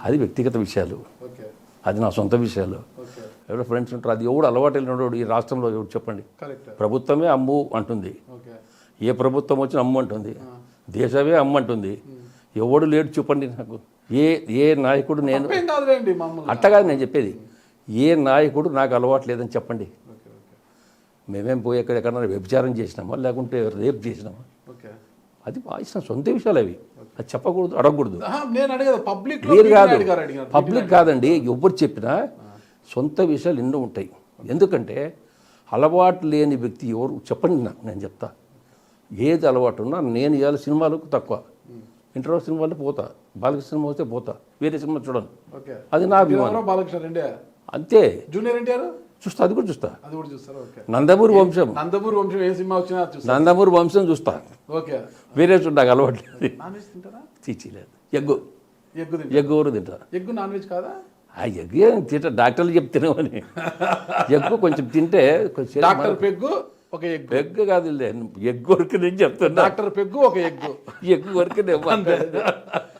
అది వ్యక్తిగత విషయాలు, ఓకే అది నా సొంత విషయాలు. ఓకే ఎవరో ఫ్రెండ్స్ ఉంటారు, అది ఎవడు అలవాటు వెళ్ళినోడు ఈ రాష్ట్రంలో ఎవరు చెప్పండి. కరెక్ట్ ప్రభుత్వమే అమ్ము అంటుంది, ఓకే ఏ ప్రభుత్వం వచ్చినా అమ్ము అంటుంది, దేశమే అమ్ము అంటుంది. ఎవడు లేడు చెప్పండి నాకు. ఏ నాయకుడు నేను ఏం కాదులేండి మామూలు అట్టగా నేను చెప్పేది, ఏ నాయకుడు నాకు అలవాటు లేదని చెప్పండి. ఓకే ఓకే మేమేం పోయి ఎక్కడెక్కడన్నా వ్యభిచారం చేసినామా లేకుంటే రేప్ చేసినామా, ఓకే అది ఇష్టం సొంత విషయాలు అవి. అది చెప్పకూడదు, అడగకూడదు. నేను అడిగేది పబ్లిక్ మీరు కాదు, పబ్లిక్ కాదండి, ఎవరు చెప్పినా సొంత విషయాలు ఎన్నో ఉంటాయి. ఎందుకంటే అలవాటు లేని వ్యక్తి ఎవరు చెప్పండి నాకు, నేను చెప్తా. ఏది అలవాటు ఉన్నా నేను ఇవాళ సినిమాలకు తక్కువ, ఇంటర్వ్యూ సినిమాలు పోతా, బాలకృష్ణ సినిమా వస్తే పోతా, వేరే సినిమా చూడను. ఓకే అది నా అభిమానం బాలకృష్ణ రెండే అంతే. జూనియర్ ఎన్టీఆర్ చూస్తా, అది కూడా చూస్తా. అది కూడా చూస్తారు. ఓకే నందమూరి వంశం, నందమూరి వంశం ఏ సినిమా వచ్చినా చూస్తారు. నందమూరి వంశం చూస్తా. ఓకే వేరే చూడ నాకు అలవాటు లేదు. నాన్ వెజ్ తింటారా? తీర్చిలేదు. ఎగ్గు ఎగ్గు తింటారు. ఎగ్గు ఊరు తింటా. ఎగ్గు నాన్ వెజ్ కాదా? ఆ ఎగ్ ఏం తింటా, డాక్టర్లు చెప్తున్నామని. ఎగ్గు కొంచెం తింటే కొంచెం డాక్టర్ పెగ్గు ఒక ఎగ్గు. ఎగ్ కాదు, ఎగ్ వరకు నేను చెప్తున్నా. డాక్టర్ పెగ్గు ఒక ఎగ్గు. ఎగ్ వరకు నేను